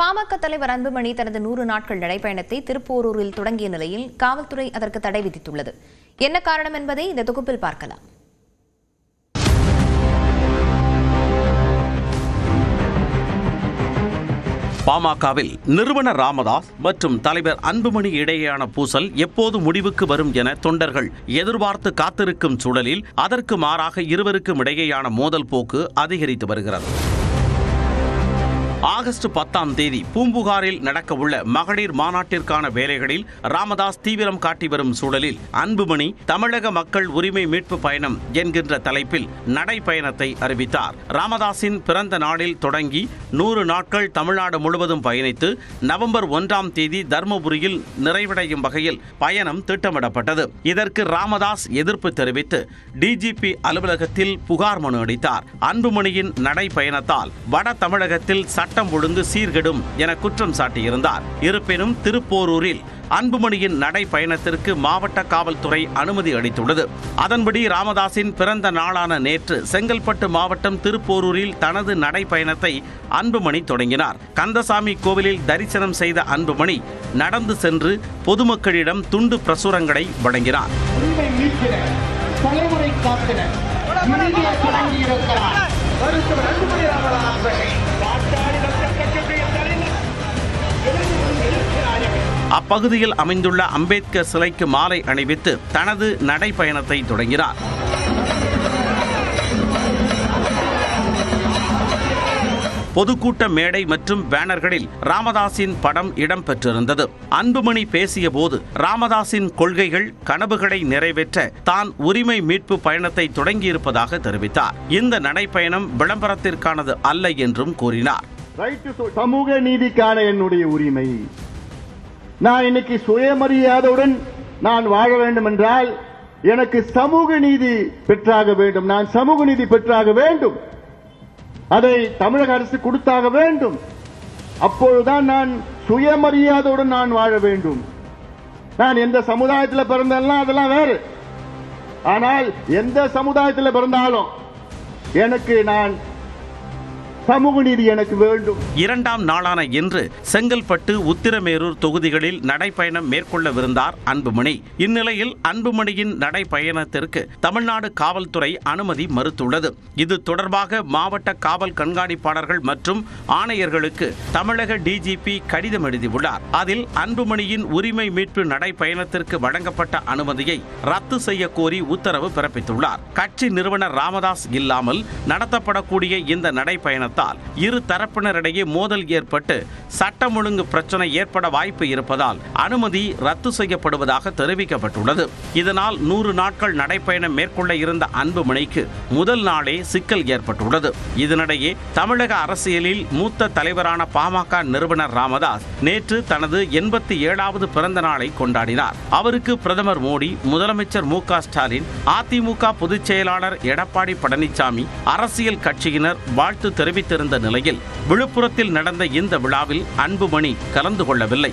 பாமக தலைவர் அன்புமணி தனது 100 நாட்கள் நடைபயணத்தை திருப்போரூரில் தொடங்கிய நிலையில் காவல்துறை அதற்கு தடை விதித்துள்ளது. என்ன காரணம் என்பதை இந்த தொகுப்பில் பார்க்கலாம். பாமகவில் நிறுவனர் ராமதாஸ் மற்றும் தலைவர் அன்புமணி இடையேயான பூசல் எப்போது முடிவுக்கு வரும் என தொண்டர்கள் எதிர்பார்த்து காத்திருக்கும் சூழலில் அதற்கு மாறாக இருவருக்கும் இடையேயான மோதல் போக்கு அதிகரித்து வருகிறது. ஆகஸ்ட் 10ஆம் தேதி பூம்புகாரில் நடக்கவுள்ள மகளிர் மாநாட்டிற்கான வேலைகளில் ராமதாஸ் தீவிரம் காட்டி வரும் சூழலில் அன்புமணி தமிழக மக்கள் உரிமை மீட்பு பயணம் என்கின்ற தலைப்பில் நடைப்பயணத்தை அறிவித்தார். ராமதாஸின் பிறந்த நாளில் தொடங்கி 100 நாட்கள் தமிழ்நாடு முழுவதும் பயணித்து நவம்பர் 1ஆம் தேதி தர்மபுரியில் நிறைவடையும் வகையில் பயணம் திட்டமிடப்பட்டது. இதற்கு ராமதாஸ் எதிர்ப்பு தெரிவித்து டிஜிபி அலுவலகத்தில் புகார் மனு அளித்தார். அன்புமணியின் நடைப்பயணத்தால் வட தமிழகத்தில் சட்டம் ஒழுங்கு சீர்கெடும் என குற்றம் சாட்டியிருந்தார். இருப்பினும் திருப்போரூரில் அன்புமணியின் நடைப்பயணத்திற்கு மாவட்ட காவல்துறை அனுமதி அளித்துள்ளது. அதன்படி ராமதாஸின் பிறந்த நாளான நேற்று செங்கல்பட்டு மாவட்டம் திருப்போரூரில் தனது நடைப்பயணத்தை அன்புமணி தொடங்கினார். கந்தசாமி கோவிலில் தரிசனம் செய்த அன்புமணி நடந்து சென்று பொதுமக்களிடம் துண்டு பிரசுரங்களை வழங்கினார். அப்பகுதியில் அமைந்துள்ள அம்பேத்கர் சிலைக்கு மாலை அணிவித்து தனது நடைப்பயணத்தை தொடங்கினார். பொதுக்கூட்ட மேடை மற்றும் பேனர்களில் ராமதாஸின் படம் இடம்பெற்றிருந்தது. அன்புமணி பேசிய போது ராமதாஸின் கொள்கைகள் கனவுகளை நிறைவேற்ற தான் உரிமை மீட்பு பயணத்தை தொடங்கியிருப்பதாக தெரிவித்தார். இந்த நடைப்பயணம் விளம்பரத்திற்கானது அல்ல என்றும் கூறினார். சமூக நீதிக்கான என்னுடைய உரிமை, நான் இன்னைக்கு சுயமரியாதையுடன் நான் வாழ வேண்டும் என்றால் எனக்கு சமூக நீதி பெற்றாக வேண்டும். நான் சமூக நீதி பெற்றாக வேண்டும். அதை தமிழக அரசு கொடுத்தாக வேண்டும். அப்பொழுதுதான் நான் சுயமரியாதையுடன் நான் வாழ வேண்டும். நான் எந்த சமுதாயத்தில் பிறந்தெல்லாம் அதெல்லாம் வேறு. ஆனால் எந்த சமுதாயத்தில் பிறந்தாலும் எனக்கு நான் சமூக நீதி எனக்கு வேண்டும். 2ஆம் நாளான இன்று செங்கல்பட்டு உத்திரமேரூர் தொகுதிகளில் நடைப்பயணம் மேற்கொள்ளவிருந்தார் அன்புமணி. இந்நிலையில் அன்புமணியின் நடைப்பயணத்திற்கு தமிழ்நாடு காவல்துறை அனுமதி மறுத்துள்ளது. இது தொடர்பாக மாவட்ட காவல் கண்காணிப்பாளர்கள் மற்றும் ஆணையர்களுக்கு தமிழக டிஜிபி கடிதம் எழுதியுள்ளார். அதில் அன்புமணியின் உரிமை மீட்பு நடைப்பயணத்திற்கு வழங்கப்பட்ட அனுமதியை ரத்து செய்ய கோரி உத்தரவு பிறப்பித்துள்ளார். கட்சி நிறுவனர் ராமதாஸ் இல்லாமல் நடத்தப்படக்கூடிய இந்த நடைப்பயணம் இரு தரப்பினரிடையே மோதல் ஏற்பட்டு சட்டம் ஒழுங்கு பிரச்சனை ஏற்பட வாய்ப்பு இருப்பதால் அனுமதி ரத்து செய்யப்படுவதாக தெரிவிக்கப்பட்டுள்ளது. இதனால் 100 நாட்கள் நடைப்பயணம் மேற்கொள்ள இருந்த அன்புமணிக்கு முதல் நாளே சிக்கல் ஏற்பட்டுள்ளது. இதனிடையே தமிழக அரசியலில் மூத்த தலைவரான பாமக நிறுவனர் ராமதாஸ் நேற்று தனது 87வது பிறந்த நாளை கொண்டாடினார். அவருக்கு பிரதமர் மோடி, முதலமைச்சர் மு.க. ஸ்டாலின், அதிமுக பொதுச் செயலாளர் எடப்பாடி பழனிசாமி, அரசியல் கட்சியினர் வாழ்த்து தெரிவித்திருந்த நிலையில் விழுப்புரத்தில் நடந்த இந்த விழாவில் அன்புமணி கலந்து கொள்ளவில்லை.